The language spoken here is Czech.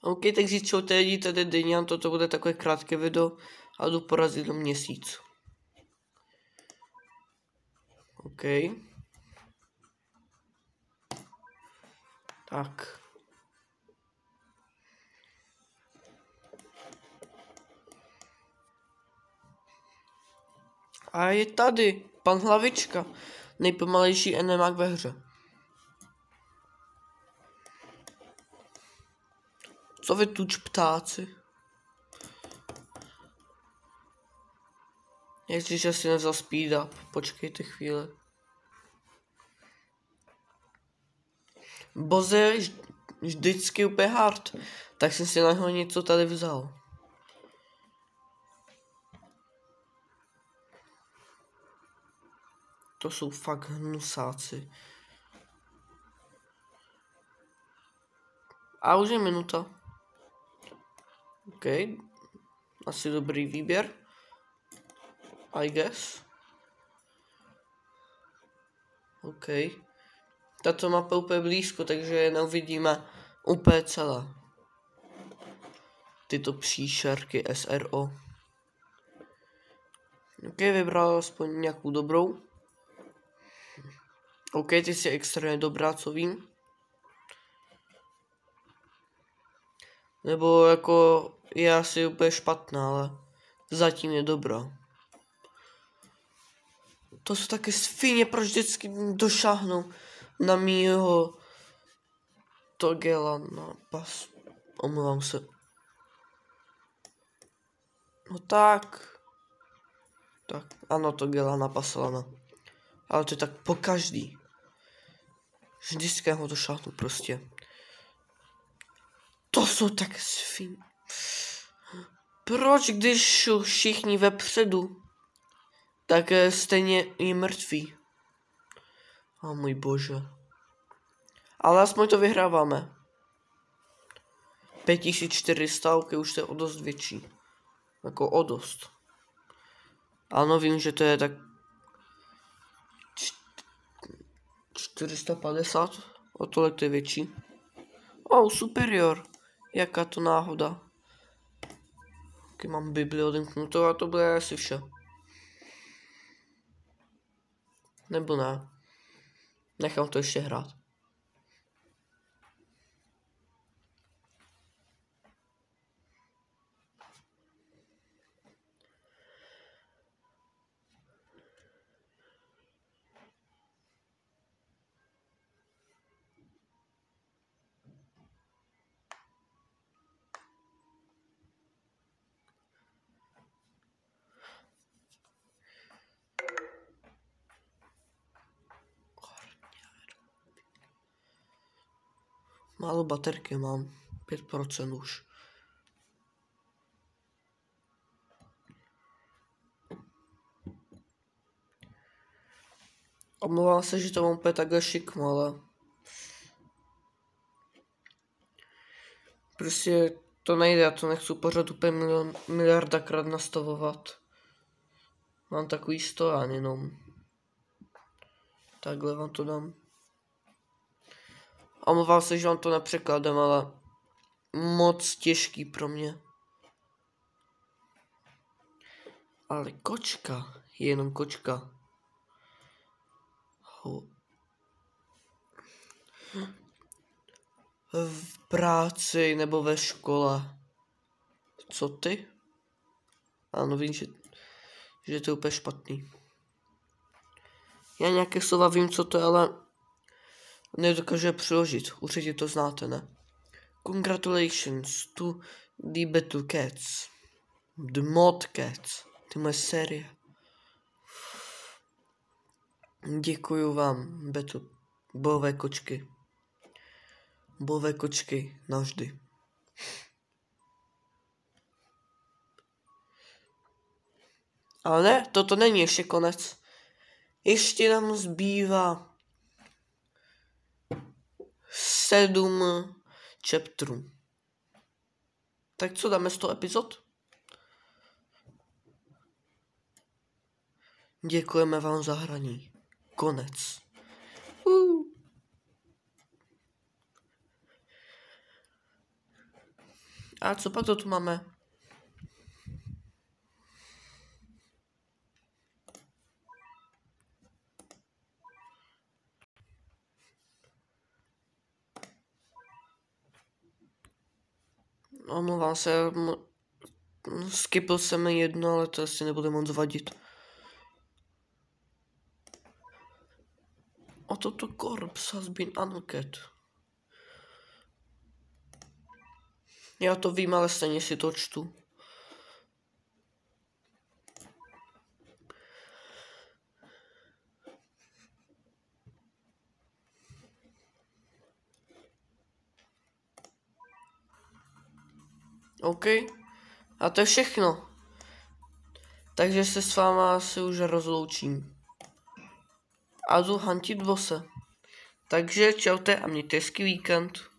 OK, takže čo teď tady Dyňan, toto bude takové krátké video a jdu porazit do měsíc. OK. Tak. A je tady pan Hlavička, nejpomalejší enemák ve hře. Co vy tuč ptáci? Jestliže si nevzal speed up, počkejte chvíli. Boze je vždycky úplně hard, tak jsem si na něho něco tady vzal. To jsou fakt hnusáci. A už je minuta. OK. Asi dobrý výběr. I guess. OK. Tato mapa je úplně blízko, takže je neuvidíme úplně celé. Tyto příšerky SRO. OK, vybral aspoň nějakou dobrou. OK, ty jsi extrémně dobrá, co vím. Nebo jako je asi úplně špatná, ale zatím je dobrá. To jsou taky svině, proč vždycky došáhnou na mýho Togela na pas. Omlouvám se. No tak. Tak, ano, Togela na paslana. Ale to je tak po každý. Vždycky ho došáhnu prostě. To jsou tak svině. Proč, když jsou všichni vepředu, tak stejně je mrtví. O můj bože. Ale aspoň to vyhráváme. 5400, ok, už to je o dost větší. Jako o dost. Ano, vím, že to je tak 450, o tolik to je větší. Oh, superior. Jaká to náhoda. Ok, mám Bibli odemknutou a to bude asi vše. Nebo ne. Nechám to ještě hrát. Málo baterky mám, 5% už. Omlouvám se, že to mám úplně takhle šikmo, ale prostě to nejde, já to nechci pořád úplně miliardakrát nastavovat. Mám takový stojan jenom. Takhle vám to dám. Omlouvám se, že vám to nepřekladám, ale moc těžký pro mě. Ale kočka je jenom kočka. V práci nebo ve škole. Co ty? Ano, vím, že to je úplně špatný. Já nějaké slova vím, co to je, ale nedokážu je přeložit. Určitě to znáte, ne? Congratulations to the Battle Cats. The Mod Cats. Ty moje série. Děkuju vám, bojové kočky. Bojové kočky navždy. Ale ne, toto není ještě konec. Ještě nám zbývá 7 chapterů. Tak co, dáme 100 epizod? Děkujeme vám za hraní. Konec. A co pak to tu máme? Omlouvám se, skipl jsem jedno, ale to asi nebude moc vadit. A toto corpse has been unlocked. Já to vím, ale stejně si to čtu. OK. A to je všechno. Takže se s váma asi už rozloučím. A jdu huntit bose. Takže čaute a mějte hezký víkend.